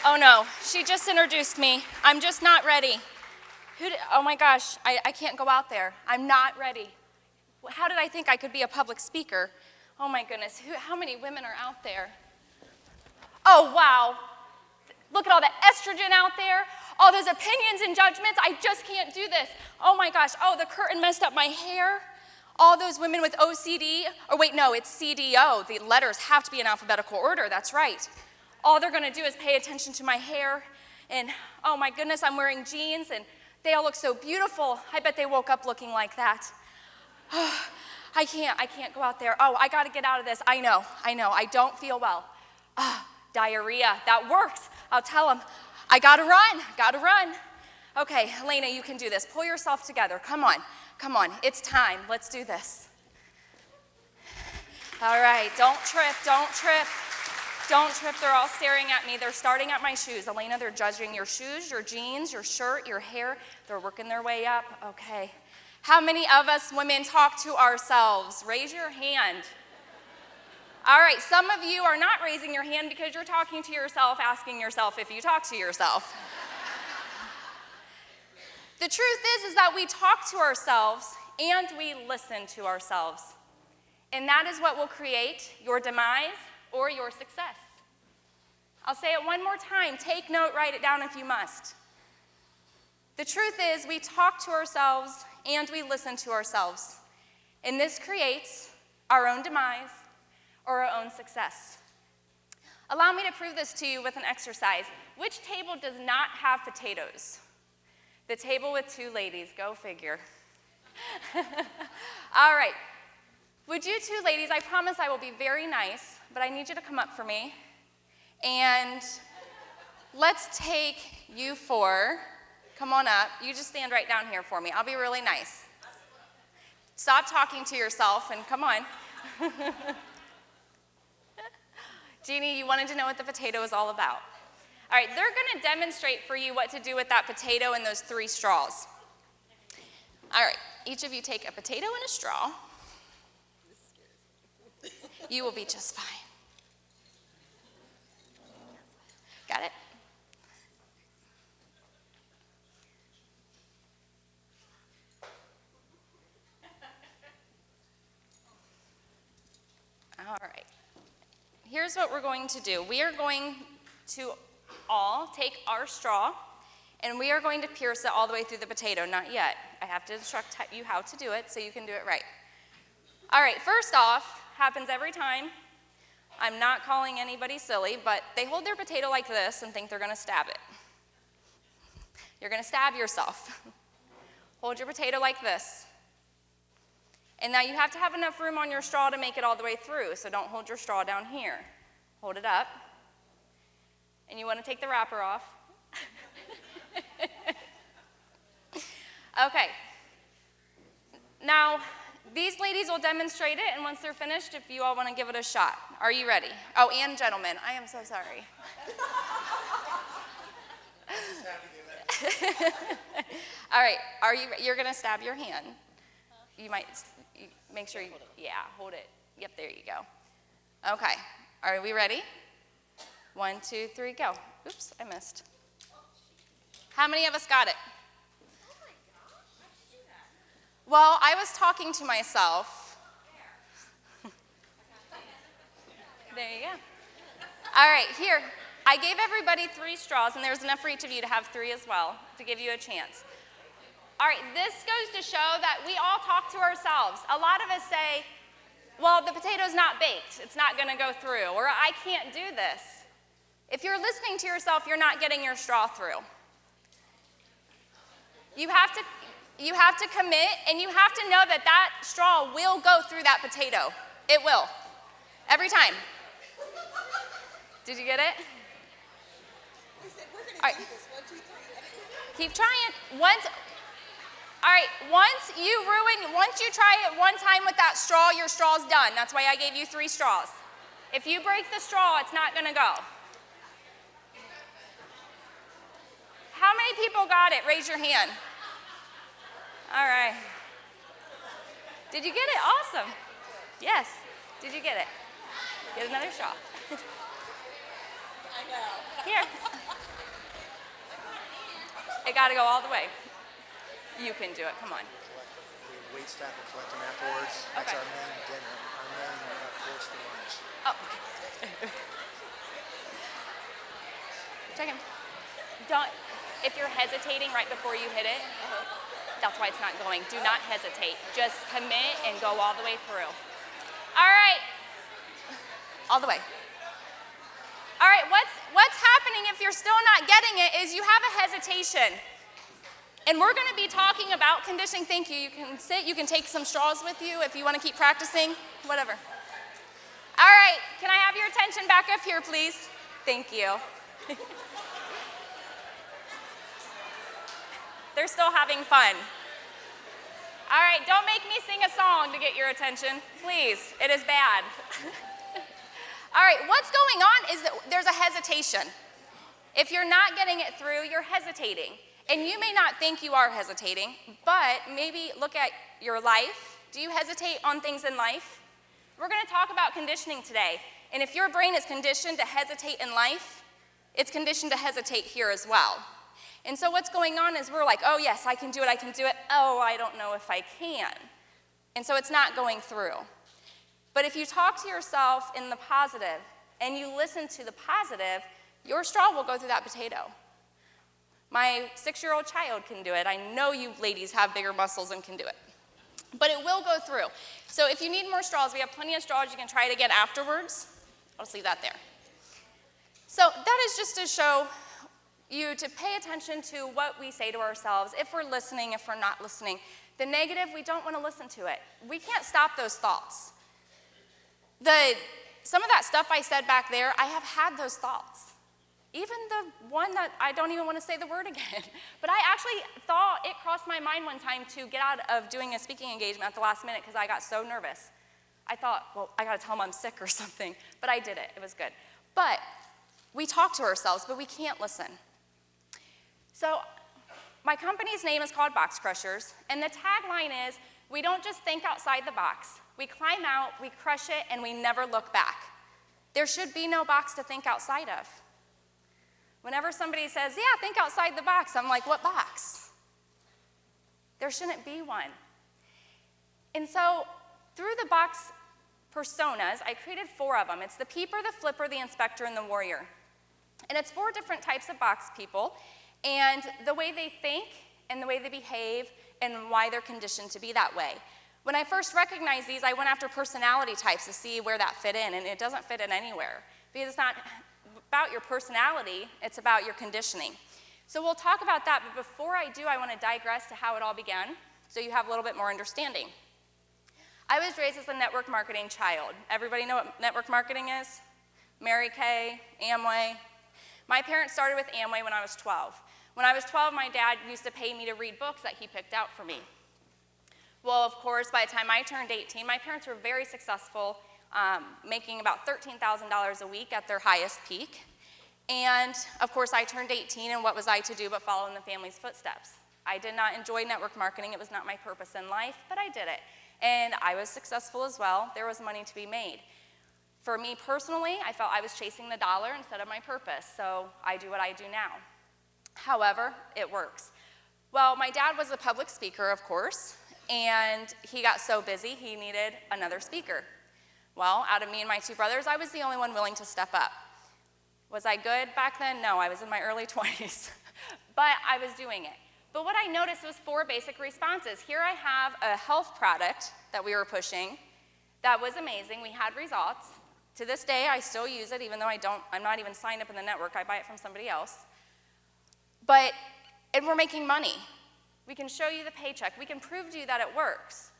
Oh no, she just introduced me. I'm just not ready. Oh my gosh, I can't go out there. I'm not ready. How did I think I could be a public speaker? Oh my goodness, how many women are out there? Oh wow, look at all the estrogen out there, all those opinions and judgments. I just can't do this. Oh my gosh, oh, the curtain messed up my hair. All those women with OCD, or wait, no, it's CDO. The letters have to be in alphabetical order, that's right. All they're gonna do is pay attention to my hair, and oh my goodness, I'm wearing jeans, and they all look so beautiful. I bet they woke up looking like that. I can't go out there. Oh, I gotta get out of this. I know, I don't feel well. Diarrhea, that works. I'll tell them, I gotta run. Okay, Elena, you can do this. Pull yourself together, come on, it's time, let's do this. All right, don't trip. They're all staring at me. They're starting at my shoes. Elena, they're judging your shoes, your jeans, your shirt, your hair. They're working their way up. Okay. How many of us women talk to ourselves? Raise your hand. All right, some of you are not raising your hand because you're talking to yourself, asking yourself if you talk to yourself. The truth is that we talk to ourselves and we listen to ourselves. And that is what will create your demise or your success. I'll say it one more time. Take note, write it down if you must. The truth is we talk to ourselves and we listen to ourselves. And this creates our own demise or our own success. Allow me to prove this to you with an exercise. Which table does not have potatoes? The table with two ladies, go figure. All right. Would you two ladies, I promise I will be very nice, but I need you to come up for me. And let's take you four. Come on up. You just stand right down here for me. I'll be really nice. Stop talking to yourself and come on. Jeannie, you wanted to know what the potato is all about. All right, they're going to demonstrate for you what to do with that potato and those 3 straws. All right, each of you take a potato and a straw. You will be just fine. Got it? All right. Here's what we're going to do. We are going to all take our straw, and we are going to pierce it all the way through the potato. Not yet. I have to instruct you how to do it so you can do it right. All right, first off, happens every time. I'm not calling anybody silly, but they hold their potato like this and think they're going to stab it. You're going to stab yourself. Hold your potato like this. And now you have to have enough room on your straw to make it all the way through, so don't hold your straw down here. Hold it up. And you want to take the wrapper off. Okay. Now, these ladies will demonstrate it, and once they're finished, if you all want to give it a shot. Are you ready? Oh, and gentlemen, I am so sorry. All right, you're going to stab your hand. You might make sure hold it. Yep, there you go. Okay, are we ready? 1, 2, 3, go. Oops, I missed. How many of us got it? Well, I was talking to myself. There you go. All right, here. I gave everybody 3 straws, and there's enough for each of you to have 3 as well, to give you a chance. All right, this goes to show that we all talk to ourselves. A lot of us say, well, the potato's not baked. It's not going to go through, or I can't do this. If you're listening to yourself, you're not getting your straw through. You have to commit, and you have to know that that straw will go through that potato. It will. Every time. Did you get it? We said we're going All right. to do this. 1, 2, 3. Keep trying. All right, once you try it one time with that straw, your straw's done. That's why I gave you 3 straws. If you break the straw, it's not going to go. How many people got it? Raise your hand. All right. Did you get it? Awesome. Yes. Did you get it? Get another straw. I know. Here. It got to go all the way. You can do it. Come on. The wait staff will collect them afterwards. That's Okay. our main dinner, our main course for lunch. Oh. Check him. Don't. If you're hesitating right before you hit it, that's why it's not going. Do not hesitate. Just commit and go all the way through. All right. All the way. All right, what's happening if you're still not getting it is you have a hesitation. And we're going to be talking about conditioning. Thank you. You can sit. You can take some straws with you if you want to keep practicing, whatever. All right, can I have your attention back up here, please? Thank you. They're still having fun. All right, don't make me sing a song to get your attention, please. It is bad. All right, what's going on is that there's a hesitation. If you're not getting it through, you're hesitating. And you may not think you are hesitating, but maybe look at your life. Do you hesitate on things in life? We're going to talk about conditioning today. And if your brain is conditioned to hesitate in life, it's conditioned to hesitate here as well. And so what's going on is we're like, oh yes, I can do it, I can do it. Oh, I don't know if I can. And so it's not going through. But if you talk to yourself in the positive and you listen to the positive, your straw will go through that potato. My 6-year-old child can do it. I know you ladies have bigger muscles and can do it. But it will go through. So if you need more straws, we have plenty of straws. You can try it again afterwards. I'll just leave that there. So that is just to show you to pay attention to what we say to ourselves, if we're listening, if we're not listening. The negative, we don't want to listen to it. We can't stop those thoughts. Some of that stuff I said back there, I have had those thoughts. Even the one that I don't even want to say the word again. But I actually thought it crossed my mind one time to get out of doing a speaking engagement at the last minute because I got so nervous. I thought, well, I got to tell them I'm sick or something. But I did it. It was good. But we talk to ourselves, but we can't listen. So my company's name is called BoxCrushers, and the tagline is, we don't just think outside the box. We climb out, we crush it, and we never look back. There should be no box to think outside of. Whenever somebody says, yeah, think outside the box, I'm like, what box? There shouldn't be one. And so through the box personas, I created 4 of them. It's the peeper, the flipper, the inspector, and the warrior. And it's 4 different types of box people, and the way they think and the way they behave and why they're conditioned to be that way. When I first recognized these, I went after personality types to see where that fit in, and it doesn't fit in anywhere because it's not about your personality, it's about your conditioning. So we'll talk about that, but before I do, I want to digress to how it all began so you have a little bit more understanding. I was raised as a network marketing child. Everybody know what network marketing is? Mary Kay, Amway. My parents started with Amway when I was 12. When I was 12, my dad used to pay me to read books that he picked out for me. Well, of course, by the time I turned 18, my parents were very successful, making about $13,000 a week at their highest peak. And, of course, I turned 18, and what was I to do but follow in the family's footsteps? I did not enjoy network marketing. It was not my purpose in life, but I did it. And I was successful as well. There was money to be made. For me personally, I felt I was chasing the dollar instead of my purpose, so I do what I do now. However, it works. Well, my dad was a public speaker, of course, and he got so busy he needed another speaker. Well, out of me and my 2 brothers, I was the only one willing to step up. Was I good back then? No, I was in my early 20s, but I was doing it. But what I noticed was 4 basic responses. Here I have a health product that we were pushing that was amazing. We had results. To this day, I still use it, even though I'm not even signed up in the network. I buy it from somebody else. And we're making money. We can show you the paycheck. We can prove to you that it works.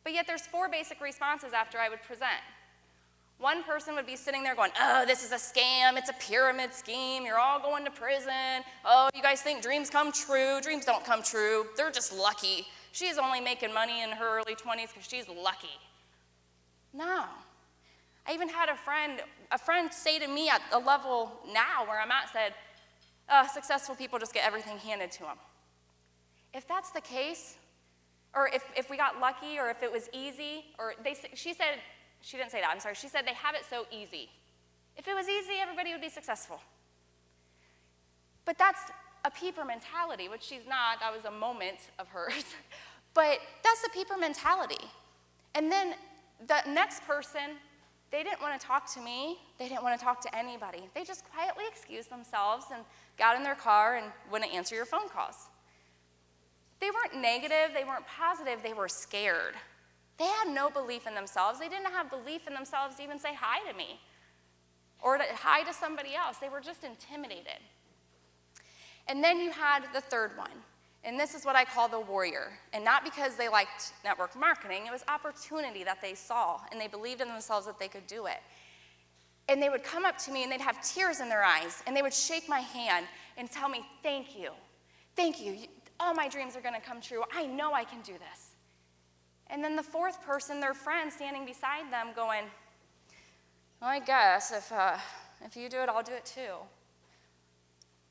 But yet there's 4 basic responses after I would present. One person would be sitting there going, oh, this is a scam. It's a pyramid scheme. You're all going to prison. Oh, you guys think dreams come true. Dreams don't come true. They're just lucky. She's only making money in her early 20s because she's lucky. No. I even had a friend say to me at the level now where I'm at, said, successful people just get everything handed to them. If that's the case, or if we got lucky, or if it was easy, or she didn't say that, I'm sorry, she said they have it so easy. If it was easy, everybody would be successful. But that's a peeper mentality, which she's not. That was a moment of hers. But that's the peeper mentality. And then the next person, they didn't want to talk to me. They didn't want to talk to anybody. They just quietly excused themselves and got in their car and wouldn't answer your phone calls. They weren't negative. They weren't positive. They were scared. They had no belief in themselves. They didn't have belief in themselves to even say hi to me or to hi to somebody else. They were just intimidated. And then you had the third one. And this is what I call the warrior. And not because they liked network marketing. It was opportunity that they saw, and they believed in themselves that they could do it. And they would come up to me, and they'd have tears in their eyes, and they would shake my hand and tell me, thank you. Thank you. All my dreams are going to come true. I know I can do this. And then the fourth person, their friend, standing beside them going, well, I guess if you do it, I'll do it too.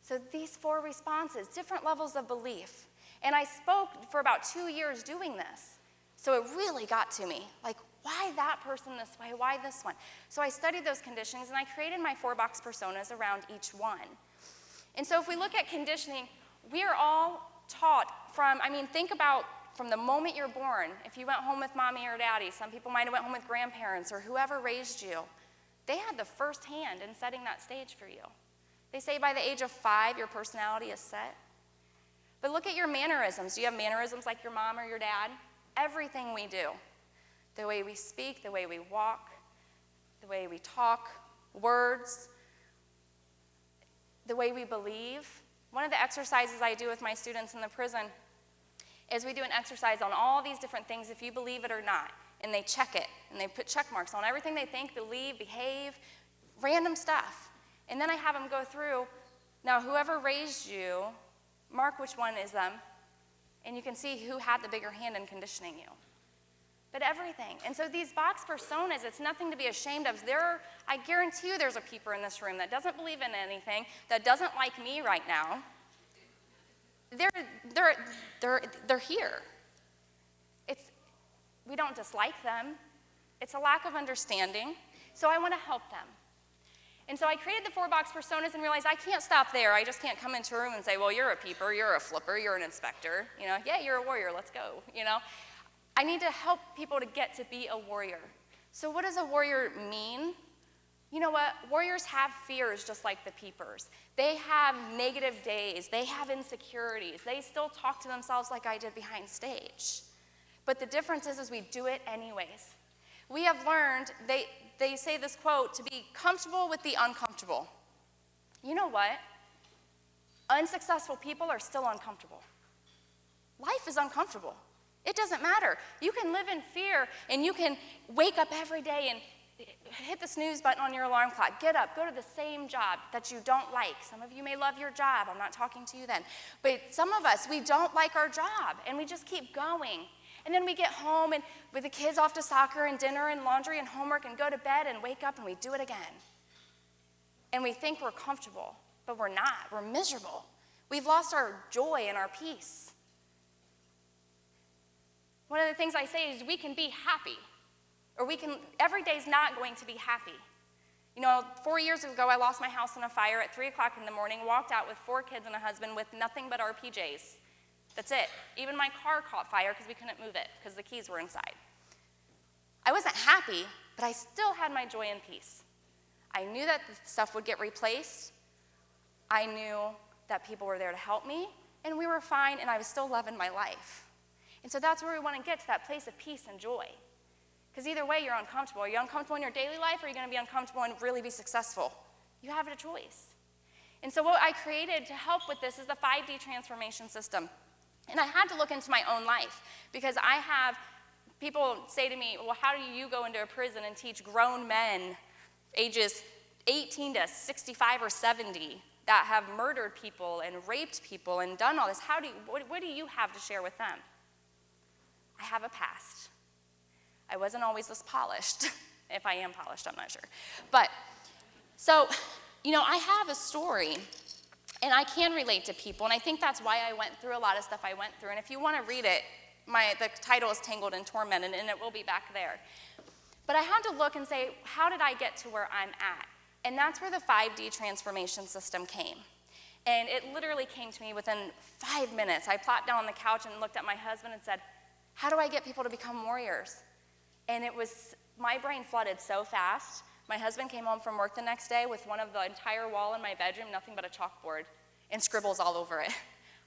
So these 4 responses, different levels of belief. And I spoke for about 2 years doing this. So it really got to me. Like, why that person this way? Why this one? So I studied those conditionings, and I created my 4-box personas around each one. And so if we look at conditioning, we are all taught from, think about from the moment you're born. If you went home with mommy or daddy, some people might have went home with grandparents or whoever raised you. They had the first hand in setting that stage for you. They say by the age of 5, your personality is set. But look at your mannerisms. Do you have mannerisms like your mom or your dad? Everything we do, the way we speak, the way we walk, the way we talk, words, the way we believe. One of the exercises I do with my students in the prison is we do an exercise on all these different things, if you believe it or not, and they check it, and they put check marks on everything they think, believe, behave, random stuff. And then I have them go through, now whoever raised you, mark which one is them, and you can see who had the bigger hand in conditioning you. But everything. And so these box personas, it's nothing to be ashamed of. I guarantee you there's a peeper in this room that doesn't believe in anything, that doesn't like me right now. They're here. We don't dislike them. It's a lack of understanding. So I want to help them. And so I created the 4-box personas and realized I can't stop there. I just can't come into a room and say, well, you're a peeper, you're a flipper, you're an inspector. Yeah, you're a warrior, let's go, I need to help people to get to be a warrior. So what does a warrior mean? You know what? Warriors have fears just like the peepers. They have negative days. They have insecurities. They still talk to themselves like I did behind stage. But the difference is we do it anyways. We have learned, they say this quote, to be comfortable with the uncomfortable. You know what? Unsuccessful people are still uncomfortable. Life is uncomfortable. It doesn't matter. You can live in fear, and you can wake up every day and hit the snooze button on your alarm clock. Get up, go to the same job that you don't like. Some of you may love your job. I'm not talking to you then. But some of us, we don't like our job, and we just keep going. And then we get home and with the kids off to soccer and dinner and laundry and homework and go to bed and wake up and we do it again. And we think we're comfortable, but we're not. We're miserable. We've lost our joy and our peace. One of the things I say is we can be happy, or every day's not going to be happy. 4 years ago, I lost my house in a fire at 3 o'clock in the morning, walked out with 4 kids and a husband with nothing but our PJs. That's it. Even my car caught fire because we couldn't move it because the keys were inside. I wasn't happy, but I still had my joy and peace. I knew that the stuff would get replaced. I knew that people were there to help me, and we were fine, and I was still loving my life. And so that's where we want to get to, that place of peace and joy. Because either way, you're uncomfortable. Are you uncomfortable in your daily life, or are you going to be uncomfortable and really be successful? You have a choice. And so what I created to help with this is the 5D transformation system. And I had to look into my own life, because I have people say to me, well, how do you go into a prison and teach grown men ages 18 to 65 or 70 that have murdered people and raped people and done all this? What do you have to share with them? I have a past. I wasn't always this polished. If I am polished, I'm not sure. But, so, I have a story. And I can relate to people, and I think that's why I went through a lot of stuff I went through. And if you want to read it, the title is Tangled and Tormented, and it will be back there. But I had to look and say, how did I get to where I'm at? And that's where the 5D transformation system came. And it literally came to me within 5 minutes. I plopped down on the couch and looked at my husband and said, how do I get people to become warriors? And my brain flooded so fast. My husband came home from work the next day with one of the entire wall in my bedroom, nothing but a chalkboard, and scribbles all over it.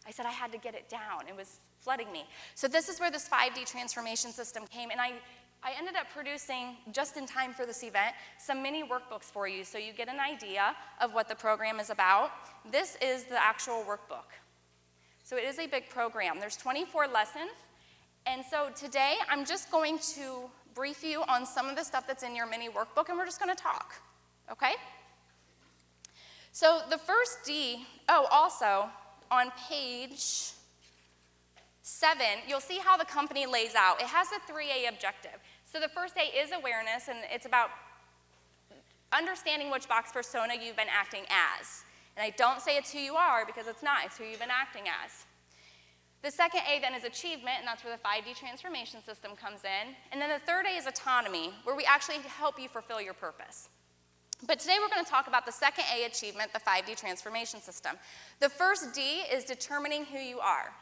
I said I had to get it down. It was flooding me. So this is where this 5D transformation system came, and I ended up producing, just in time for this event, some mini workbooks for you so you get an idea of what the program is about. This is the actual workbook. So it is a big program. There's 24 lessons, and so today I'm just going to brief you on some of the stuff that's in your mini workbook, and we're just going to talk, okay? So the first D, also on page 7, you'll see how the company lays out. It has a 3A objective. So the first A is awareness, and it's about understanding which box persona you've been acting as. And I don't say it's who you are because it's not. It's who you've been acting as. The second A then is achievement, and that's where the 5D transformation system comes in. And then the third A is autonomy, where we actually help you fulfill your purpose. But today we're going to talk about the second A, achievement, the 5D transformation system. The first D is determining who you are.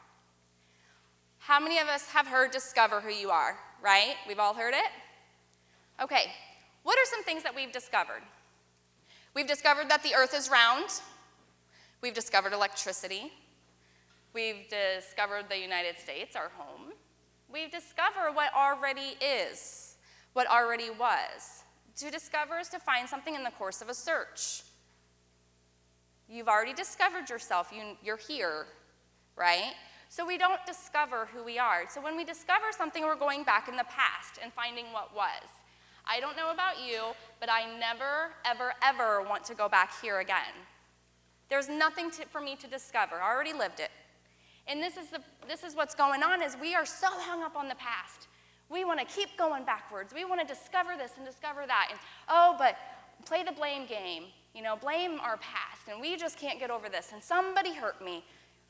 How many of us have heard discover who you are, right? We've all heard it? Okay, what are some things that we've discovered? We've discovered that the earth is round. We've discovered electricity. We've discovered the United States, our home. We've discovered what already is, what already was. To discover is to find something in the course of a search. You've already discovered yourself. You're here, right? So we don't discover who we are. So when we discover something, we're going back in the past and finding what was. I don't know about you, but I never, ever, ever want to go back here again. There's nothing for me to discover. I already lived it. And this is what's going on, is we are so hung up on the past. We want to keep going backwards. We want to discover this and discover that. And, but play the blame game. Blame our past. And we just can't get over this. And somebody hurt me.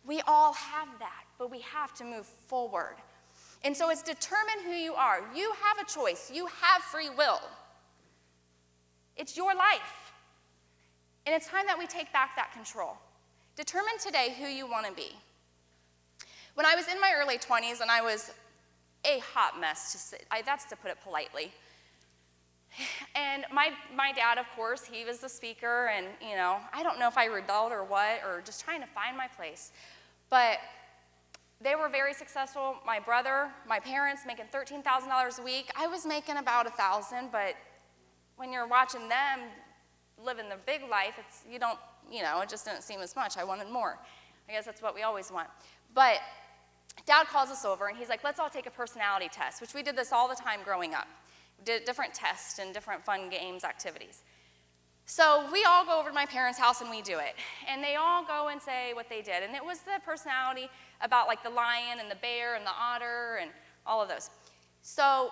We all have that, but we have to move forward. And so it's determine who you are. You have a choice. You have free will. It's your life. And it's time that we take back that control. Determine today who you want to be. When I was in my early 20s, and I was a hot mess, that's to put it politely. And my dad, of course, he was the speaker, and, I don't know if I rebelled or what, or just trying to find my place. But they were very successful. My brother, my parents making $13,000 a week. I was making about $1,000, but when you're watching them living the big life, it just didn't seem as much. I wanted more. I guess that's what we always want. But Dad calls us over, and he's like, let's all take a personality test, which we did this all the time growing up. We did different tests and different fun games, activities. So we all go over to my parents' house, and we do it. And they all go and say what they did. And it was the personality about like the lion and the bear and the otter and all of those. So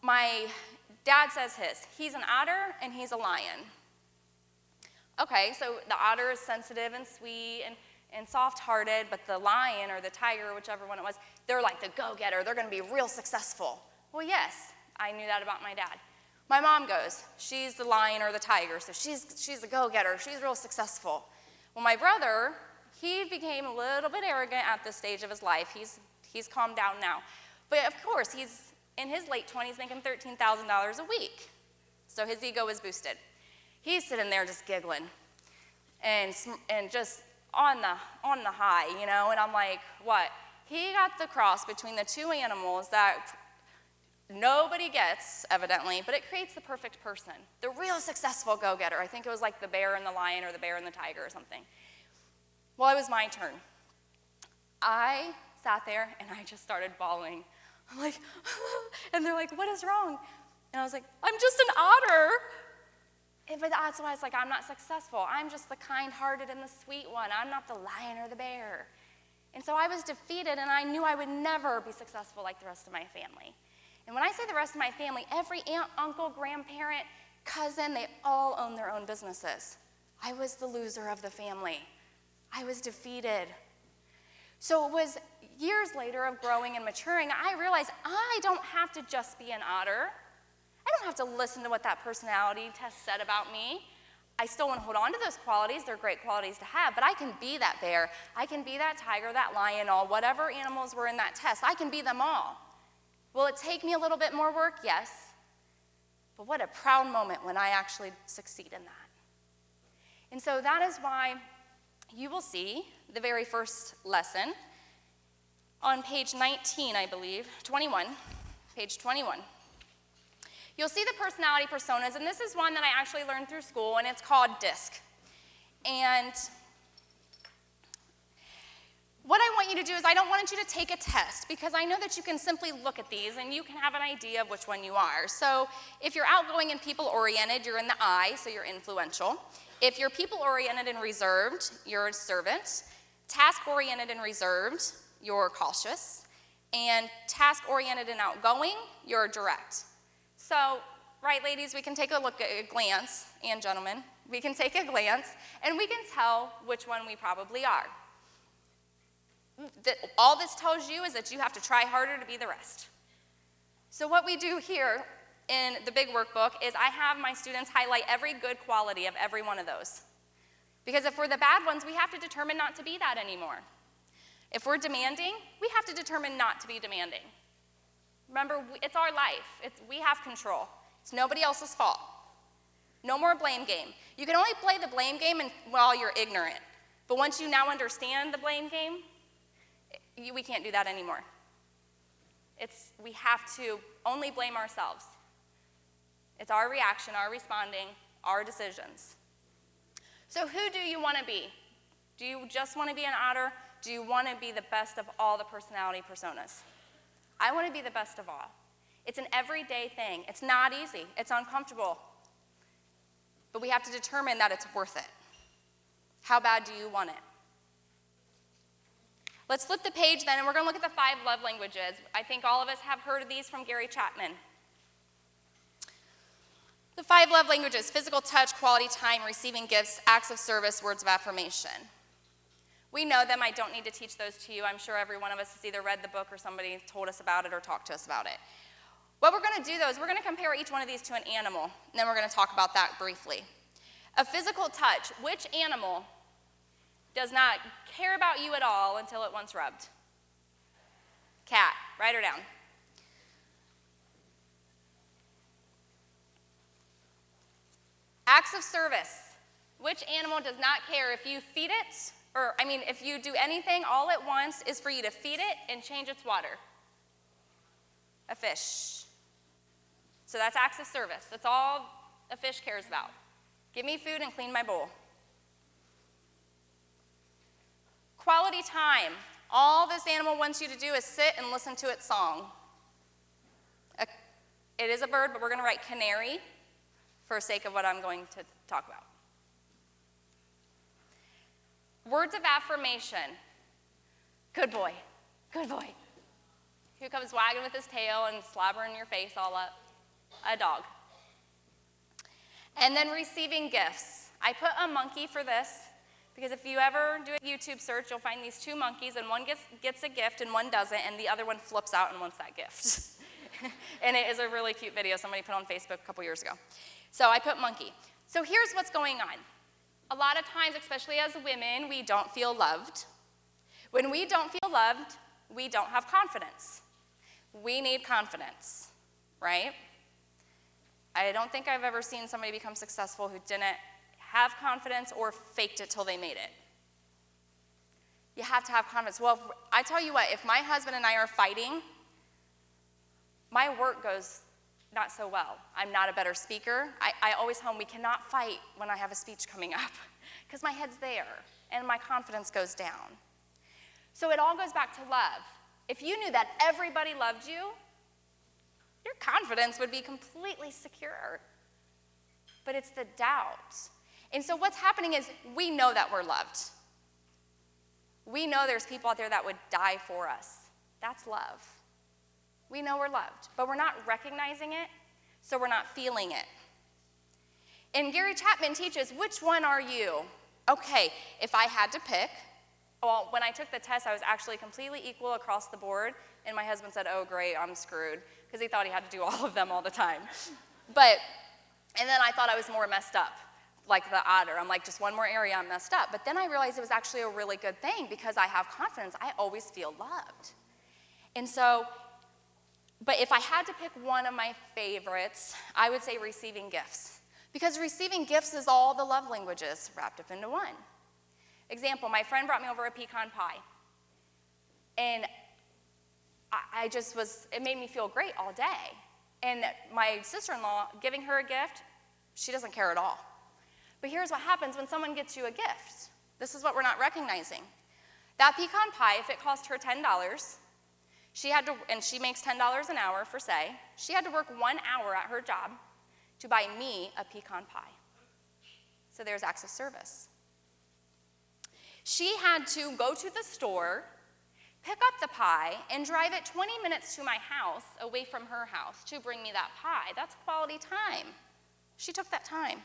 my dad says he's an otter and he's a lion. Okay, so the otter is sensitive and sweet and soft-hearted, but the lion or the tiger, whichever one it was, they're like the go-getter. They're going to be real successful. Well, yes, I knew that about my dad. My mom goes, she's the lion or the tiger, so she's a go-getter. She's real successful. Well, my brother, he became a little bit arrogant at this stage of his life. He's calmed down now. But of course, he's in his late 20s making $13,000 a week. So his ego is boosted. He's sitting there just giggling and just on the high, and I'm like, what? He got the cross between the two animals that nobody gets, evidently, but it creates the perfect person. The real successful go-getter. I think it was like the bear and the lion or the bear and the tiger or something. Well, it was my turn. I sat there and I just started bawling. I'm like, and they're like, what is wrong? And I was like, I'm just an otter. But that's why it's like, I'm not successful. I'm just the kind-hearted and the sweet one. I'm not the lion or the bear. And so I was defeated, and I knew I would never be successful like the rest of my family. And when I say the rest of my family, every aunt, uncle, grandparent, cousin, they all own their own businesses. I was the loser of the family. I was defeated. So it was years later of growing and maturing, I realized I don't have to just be an otter. I don't have to listen to what that personality test said about me. I still want to hold on to those qualities. They're great qualities to have, but I can be that bear. I can be that tiger, that lion, all whatever animals were in that test. I can be them all. Will it take me a little bit more work? Yes. But what a proud moment when I actually succeed in that. And so that is why you will see the very first lesson on page 19, I believe, 21, page 21. You'll see the personality personas, and this is one that I actually learned through school, and it's called DISC. And what I want you to do is I don't want you to take a test, because I know that you can simply look at these and you can have an idea of which one you are. So if you're outgoing and people-oriented, you're in the I, so you're influential. If you're people-oriented and reserved, you're a servant. Task-oriented and reserved, you're cautious. And task-oriented and outgoing, you're direct. So, right, ladies, we can take a look at a glance, and gentlemen, we can take a glance, and we can tell which one we probably are. All this tells you is that you have to try harder to be the rest. So what we do here in the big workbook is I have my students highlight every good quality of every one of those. Because if we're the bad ones, we have to determine not to be that anymore. If we're demanding, we have to determine not to be demanding. Remember, it's our life. We have control. It's nobody else's fault. No more blame game. You can only play the blame game while you're ignorant. But once you now understand the blame game, we can't do that anymore. We have to only blame ourselves. It's our reaction, our responding, our decisions. So who do you want to be? Do you just want to be an otter? Do you want to be the best of all the personality personas? I want to be the best of all. It's an everyday thing. It's not easy. It's uncomfortable. But we have to determine that it's worth it. How bad do you want it? Let's flip the page then, and we're going to look at the 5 love languages. I think all of us have heard of these from Gary Chapman. The 5 love languages: physical touch, quality time, receiving gifts, acts of service, words of affirmation. We know them. I don't need to teach those to you. I'm sure every one of us has either read the book or somebody told us about it or talked to us about it. What we're going to do, though, is we're going to compare each one of these to an animal, and then we're going to talk about that briefly. A physical touch. Which animal does not care about you at all until it wants rubbed? Cat. Write her down. Acts of service. Which animal does not care if you feed it? If you do anything, all it wants is for you to feed it and change its water. A fish. So that's acts of service. That's all a fish cares about. Give me food and clean my bowl. Quality time. All this animal wants you to do is sit and listen to its song. It is a bird, but we're going to write canary for sake of what I'm going to talk about. Words of affirmation. Good boy. Good boy. Who comes wagging with his tail and slobbering your face all up? A dog. And then receiving gifts. I put a monkey for this because if you ever do a YouTube search, you'll find these 2 monkeys, and one gets a gift and one doesn't, and the other one flips out and wants that gift. And it is a really cute video somebody put on Facebook a couple years ago. So I put monkey. So here's what's going on. A lot of times, especially as women, we don't feel loved. When we don't feel loved, we don't have confidence. We need confidence, right? I don't think I've ever seen somebody become successful who didn't have confidence or faked it till they made it. You have to have confidence. Well, I tell you what, if my husband and I are fighting, my work goes not so well. I'm not a better speaker. I always tell him we cannot fight when I have a speech coming up because my head's there and my confidence goes down. So it all goes back to love. If you knew that everybody loved you, your confidence would be completely secure. But it's the doubt. And so what's happening is we know that we're loved. We know there's people out there that would die for us. That's love. We know we're loved, but we're not recognizing it, so we're not feeling it. And Gary Chapman teaches, which one are you? Okay, if I had to pick, well, when I took the test, I was actually completely equal across the board, and my husband said, oh, great, I'm screwed, because he thought he had to do all of them all the time. And then I thought I was more messed up. like the otter. I'm like, just one more area I'm messed up. But then I realized it was actually a really good thing because I have confidence. I always feel loved. And so, but if I had to pick one of my favorites, I would say receiving gifts. Because receiving gifts is all the love languages wrapped up into one. Example, my friend brought me over a pecan pie. And I just was, it made me feel great all day. And my sister-in-law, giving her a gift, she doesn't care at all. But here's what happens when someone gets you a gift. This is what we're not recognizing. That pecan pie, if it cost her $10, she had to, and she makes $10 an hour for say, she had to work 1 hour at her job to buy me a pecan pie. So there's acts of service. She had to go to the store, pick up the pie, and drive it 20 minutes to my house, away from her house, to bring me that pie. That's quality time. She took that time.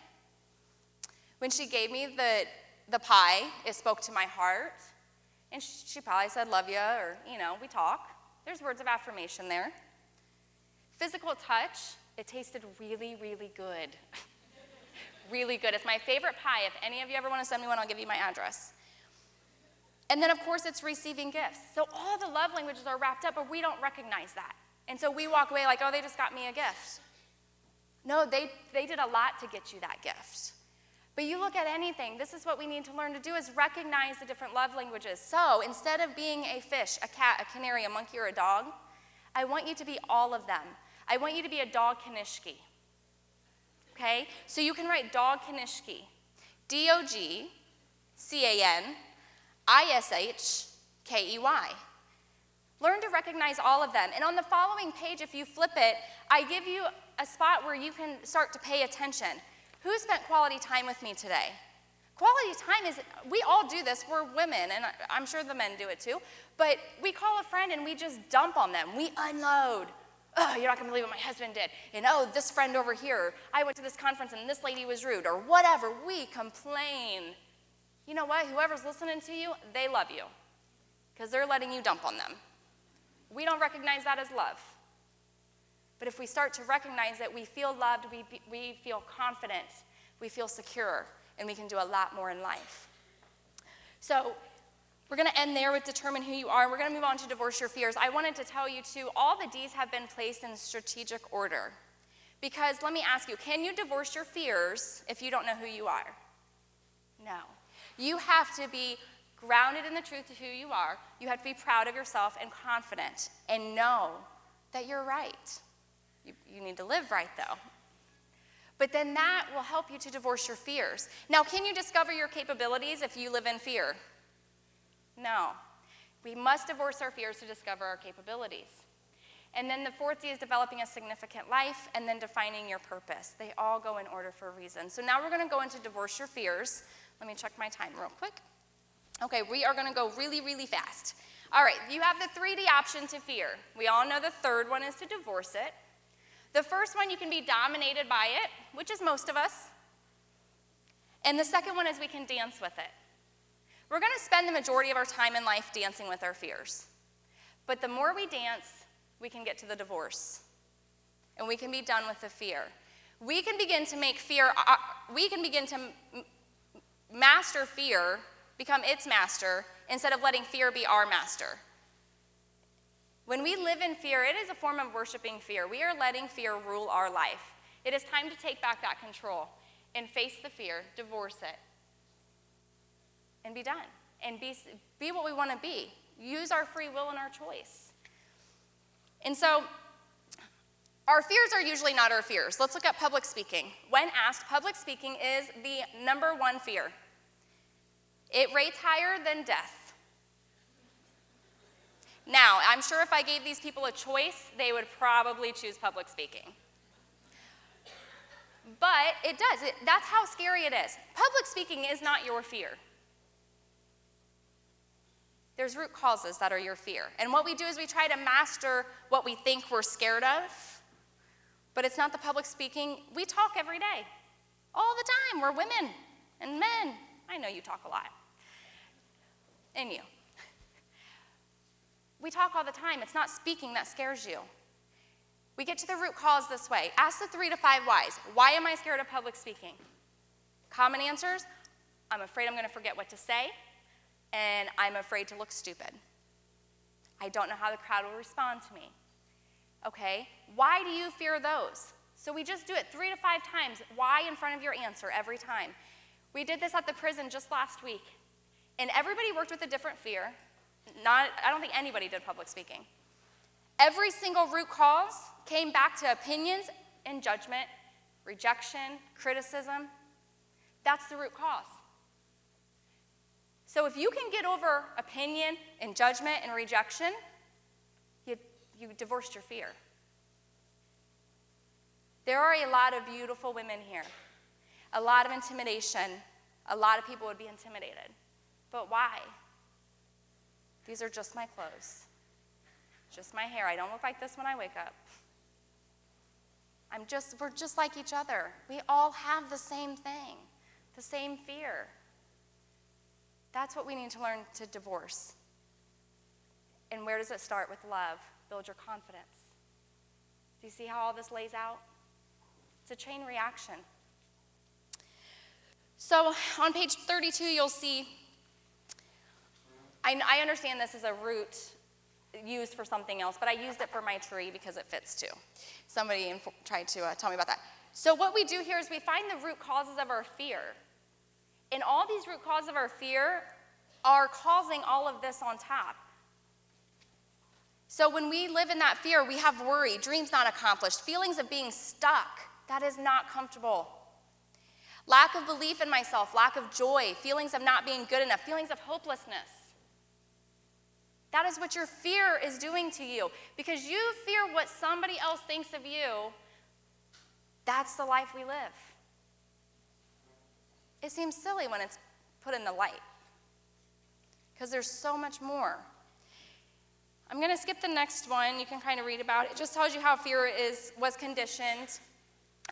When she gave me the pie, it spoke to my heart, and she probably said, love ya, or, we talk. There's words of affirmation there. Physical touch, it tasted really, really good. Really good. It's my favorite pie. If any of you ever want to send me one, I'll give you my address. And then, of course, it's receiving gifts. So all the love languages are wrapped up, but we don't recognize that. And so we walk away like, oh, they just got me a gift. No, they did a lot to get you that gift. But you look at anything, this is what we need to learn to do, is recognize the different love languages. So instead of being a fish, a cat, a canary, a monkey, or a dog, I want you to be all of them. I want you to be a dog Kanishki. Okay? So you can write dog Kanishki. DOGCANISHKEY. Learn to recognize all of them. And on the following page, if you flip it, I give you a spot where you can start to pay attention. Who spent quality time with me today? Quality time is, we all do this. We're women, and I'm sure the men do it too. But we call a friend and we just dump on them. We unload. Oh, you're not going to believe what my husband did. And oh, this friend over here, I went to this conference and this lady was rude, or whatever. We complain. You know what? Whoever's listening to you, they love you because they're letting you dump on them. We don't recognize that as love. But if we start to recognize it, we feel loved, we feel confident, we feel secure, and we can do a lot more in life. So we're going to end there with determine who you are. We're going to move on to divorce your fears. I wanted to tell you, too, all the D's have been placed in strategic order. Because let me ask you, can you divorce your fears if you don't know who you are? No. You have to be grounded in the truth of who you are. You have to be proud of yourself and confident and know that you're right. You need to live right, though. But then that will help you to divorce your fears. Now, can you discover your capabilities if you live in fear? No. We must divorce our fears to discover our capabilities. And then the fourth D is developing a significant life and then defining your purpose. They all go in order for a reason. So now we're going to go into divorce your fears. Let me check my time real quick. Okay, we are going to go really, really fast. All right, you have the 3D option to fear. We all know the third one is to divorce it. The first one, you can be dominated by it, which is most of us. And the second one is we can dance with it. We're going to spend the majority of our time in life dancing with our fears. But the more we dance, we can get to the divorce. And we can be done with the fear. We can begin to make fear, master fear, become its master, instead of letting fear be our master. When we live in fear, it is a form of worshiping fear. We are letting fear rule our life. It is time to take back that control and face the fear, divorce it, and be done. And be what we want to be. Use our free will and our choice. And so, our fears are usually not our fears. Let's look at public speaking. When asked, public speaking is the number one fear. It rates higher than death. Now, I'm sure if I gave these people a choice, they would probably choose public speaking. But it does. That's how scary it is. Public speaking is not your fear. There's root causes that are your fear. And what we do is we try to master what we think we're scared of, but it's not the public speaking. We talk every day, all the time. We're women and men. I know you talk a lot. And you. We talk all the time. It's not speaking that scares you. We get to the root cause this way. Ask the 3 to 5 whys. Why am I scared of public speaking? Common answers: I'm afraid I'm going to forget what to say, and I'm afraid to look stupid. I don't know how the crowd will respond to me. Okay, why do you fear those? So we just do it 3 to 5 times. Why in front of your answer every time. We did this at the prison just last week, and everybody worked with a different fear. I don't think anybody did public speaking. Every single root cause came back to opinions and judgment, rejection, criticism. That's the root cause. So if you can get over opinion and judgment and rejection, you divorced your fear. There are a lot of beautiful women here, a lot of intimidation. A lot of people would be intimidated. But why? These are just my clothes, just my hair. I don't look like this when I wake up. We're just like each other. We all have the same thing, the same fear. That's what we need to learn to divorce. And where does it start? With love. Build your confidence. Do you see how all this lays out? It's a chain reaction. So on page 32, you'll see, I understand this is a root used for something else, but I used it for my tree because it fits too. Somebody tried to tell me about that. So what we do here is we find the root causes of our fear. And all these root causes of our fear are causing all of this on top. So when we live in that fear, we have worry, dreams not accomplished, feelings of being stuck. That is not comfortable. Lack of belief in myself, lack of joy, feelings of not being good enough, feelings of hopelessness. That is what your fear is doing to you. Because you fear what somebody else thinks of you, that's the life we live. It seems silly when it's put in the light, because there's so much more. I'm going to skip the next one. You can kind of read about it. It just tells you how fear was conditioned.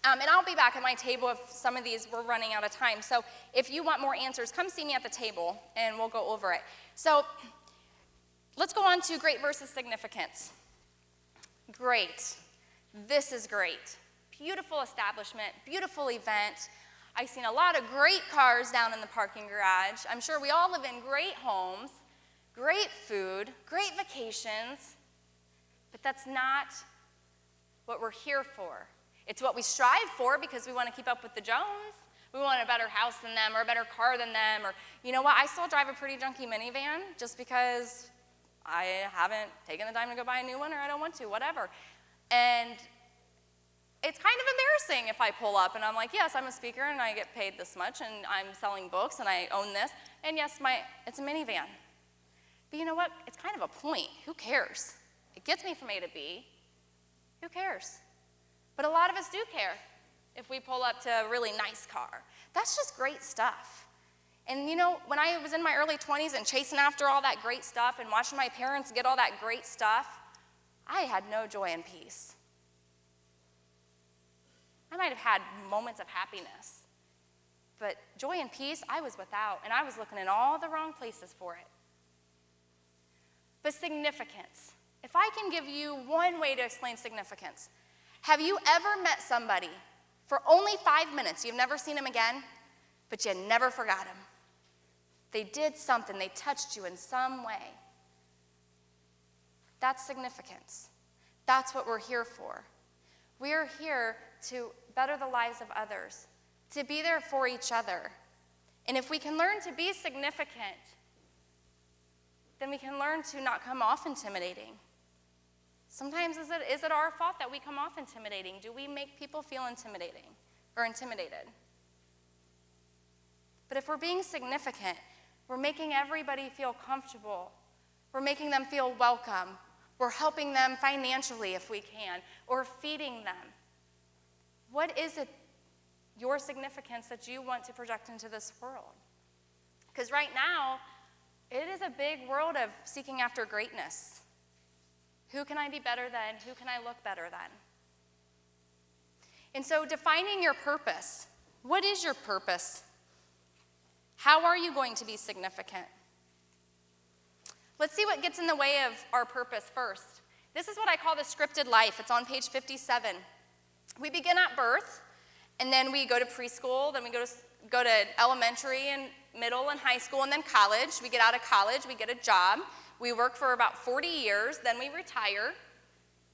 And I'll be back at my table if some of these we're running out of time. So if you want more answers, come see me at the table, and we'll go over it. So let's go on to great versus significance. Great. This is great. Beautiful establishment, beautiful event. I've seen a lot of great cars down in the parking garage. I'm sure we all live in great homes, great food, great vacations, but that's not what we're here for. It's what we strive for because we want to keep up with the Jones. We want a better house than them or a better car than them. Or, you know what, I still drive a pretty junky minivan just because I haven't taken the time to go buy a new one or I don't want to, whatever. And it's kind of embarrassing if I pull up and I'm like, yes, I'm a speaker and I get paid this much and I'm selling books and I own this. And yes, it's a minivan. But you know what? It's kind of a point. Who cares? It gets me from A to B. Who cares? But a lot of us do care if we pull up to a really nice car. That's just great stuff. And you know, when I was in my early 20s and chasing after all that great stuff and watching my parents get all that great stuff, I had no joy and peace. I might have had moments of happiness, but joy and peace I was without, and I was looking in all the wrong places for it. But significance. If I can give you one way to explain significance, have you ever met somebody for only 5 minutes, you've never seen them again, but you never forgot them? They did something, they touched you in some way. That's significance. That's what we're here for. We're here to better the lives of others, to be there for each other. And if we can learn to be significant, then we can learn to not come off intimidating. Sometimes is it our fault that we come off intimidating? Do we make people feel intimidated? But if we're being significant, we're making everybody feel comfortable. We're making them feel welcome. We're helping them financially if we can, or feeding them. What is it, your significance, that you want to project into this world? Because right now, it is a big world of seeking after greatness. Who can I be better than? Who can I look better than? And so defining your purpose. What is your purpose? How are you going to be significant? Let's see what gets in the way of our purpose first. This is what I call the scripted life. It's on page 57. We begin at birth, And then we go to preschool, then we go to elementary and middle and high school, and then college. We get out of college, we get a job. We work for about 40 years, then we retire.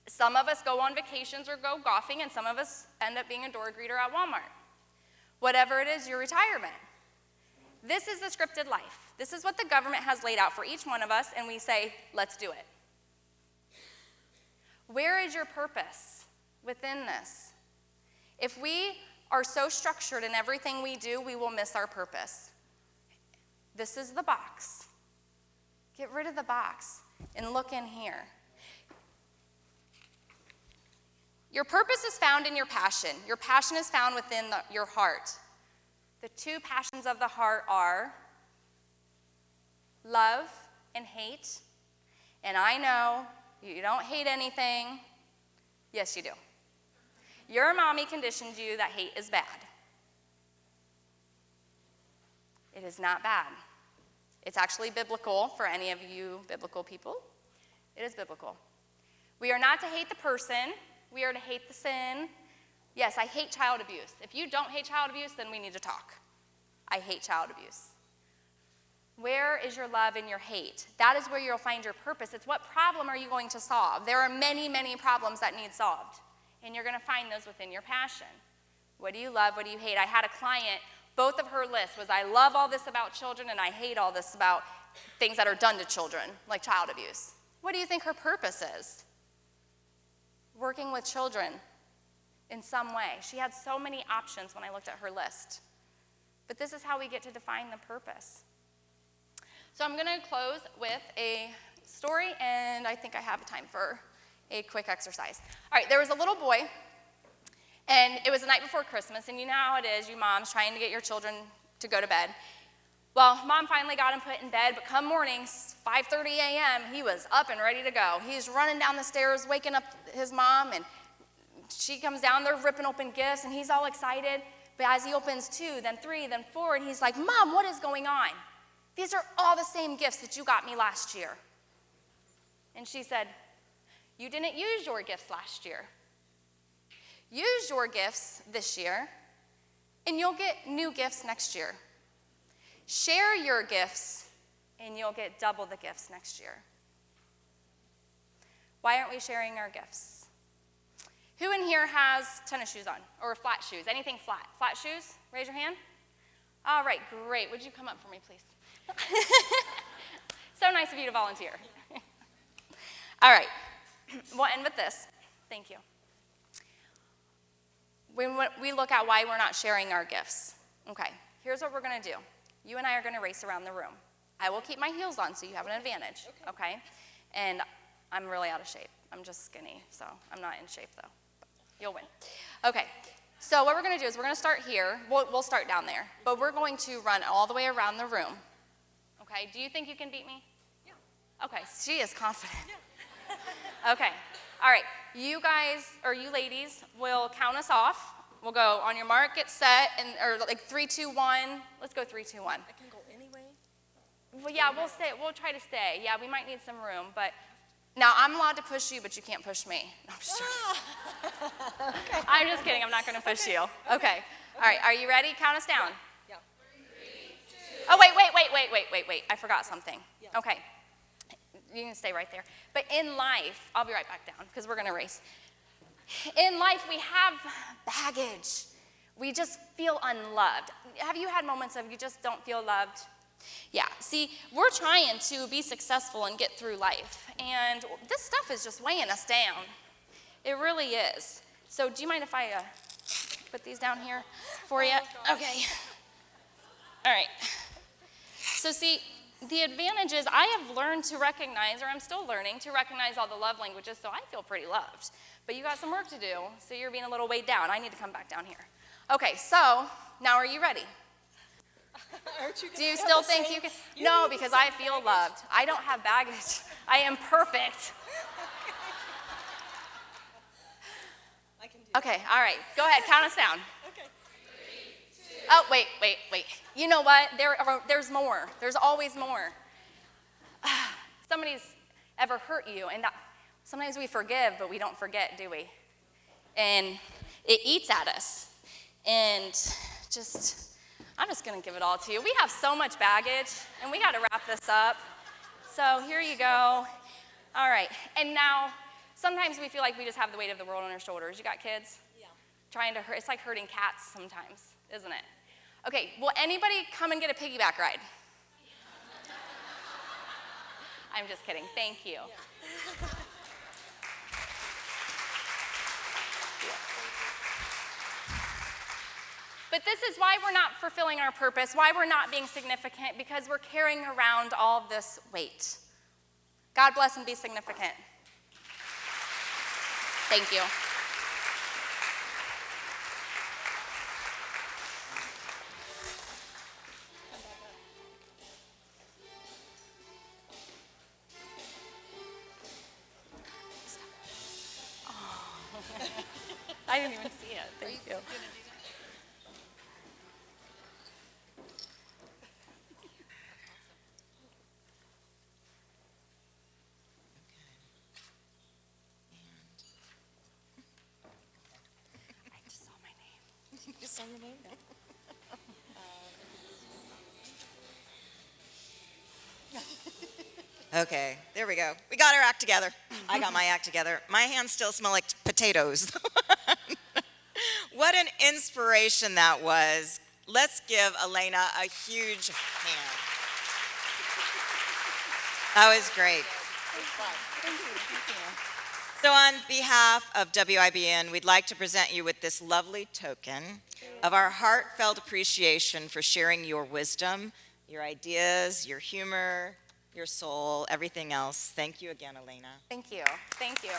Some of us go on vacations or go golfing, and some of us end up being a door greeter at Walmart. Whatever it is, your retirement. This is the scripted life. This is what the government has laid out for each one of us, and we say, let's do it. Where is your purpose within this? If we are so structured in everything we do, we will miss our purpose. This is the box. Get rid of the box and look in here. Your purpose is found in your passion. Your passion is found within your heart. The two passions of the heart are love and hate. And I know you don't hate anything. Yes, you do. Your mommy conditioned you that hate is bad. It is not bad. It's actually biblical for any of you biblical people. It is biblical. We are not to hate the person. We are to hate the sin. Yes, I hate child abuse. If you don't hate child abuse, then we need to talk. I hate child abuse. Where is your love and your hate? That is where you'll find your purpose. It's what problem are you going to solve? There are many, many problems that need solved, and you're going to find those within your passion. What do you love? What do you hate? I had a client, both of her lists was I love all this about children and I hate all this about things that are done to children, like child abuse. What do you think her purpose is? Working with children in some way. She had so many options when I looked at her list. But this is how we get to define the purpose. So I'm going to close with a story, and I think I have time for a quick exercise. All right, there was a little boy, and it was the night before Christmas, and you know how it is, you moms trying to get your children to go to bed. Well, mom finally got him put in bed, but come morning, 5:30 a.m., he was up and ready to go. He's running down the stairs, waking up his mom, and she comes down, they're ripping open gifts, and he's all excited. But as he opens 2, then 3, then 4, and he's like, Mom, what is going on? These are all the same gifts that you got me last year. And she said, you didn't use your gifts last year. Use your gifts this year, and you'll get new gifts next year. Share your gifts, and you'll get double the gifts next year. Why aren't we sharing our gifts? Who in here has tennis shoes on, or flat shoes? Anything flat? Flat shoes? Raise your hand. All right, great. Would you come up for me, please? So nice of you to volunteer. All right, we'll end with this. Thank you. When we look at why we're not sharing our gifts, okay, here's what we're going to do. You and I are going to race around the room. I will keep my heels on so you have an advantage, okay? And I'm really out of shape. I'm just skinny, so I'm not in shape, though. But you'll win. Okay, so what we're going to do is we're going to start here. We'll start down there, but we're going to run all the way around the room. Okay, do you think you can beat me? Yeah. Okay, she is confident. Yeah. Okay, all right. You guys, or you ladies, will count us off. We'll go on your mark, get set, or like 3, 2, 1. Let's go 3, 2, 1. I can go anyway. Well, yeah, we'll stay. We'll try to stay. Yeah, we might need some room, but now I'm allowed to push you, but you can't push me. No, I'm just joking. Okay. I'm just kidding. I'm not going to push you. Okay. All right. Are you ready? Count us down. Yeah. 3, 2. Oh, wait. I forgot something. Yeah. Okay. You can stay right there. But in life, I'll be right back down because we're going to race. In life, we have baggage. We just feel unloved. Have you had moments of you just don't feel loved? Yeah, see, we're trying to be successful and get through life, and this stuff is just weighing us down. It really is. So do you mind if I put these down here for you? Okay. All right. So see, the advantage is I have learned to recognize, or I'm still learning, to recognize all the love languages, so I feel pretty loved. But you got some work to do, so you're being a little weighed down. I need to come back down here. Okay, so now are you ready? Do you still think you can? No, because I feel loved. I don't have baggage. I am perfect. I can do Okay, all right. Go ahead, count us down. Okay. 3, 2. Oh, wait. You know what? There's more. There's always more. Somebody's ever hurt you, and sometimes we forgive, but we don't forget, do we? And it eats at us. and I'm just gonna give it all to you. We have so much baggage, and we gotta wrap this up. So here you go. All right, and now, sometimes we feel like we just have the weight of the world on our shoulders. You got kids? Yeah. It's like herding cats sometimes, isn't it? Okay, will anybody come and get a piggyback ride? I'm just kidding, thank you. Yeah. But this is why we're not fulfilling our purpose, why we're not being significant, because we're carrying around all of this weight. God bless and be significant. Thank you. I didn't even see it. Thank you. I just saw my name. You just saw your name? Okay, there we go. We got our act together. I got my act together. My hands still smell like potatoes. What an inspiration that was. Let's give Elena a huge hand. That was great. So on behalf of WiBN, we'd like to present you with this lovely token of our heartfelt appreciation for sharing your wisdom, your ideas, your humor, your soul, everything else. Thank you again, Elena. Thank you. Thank you.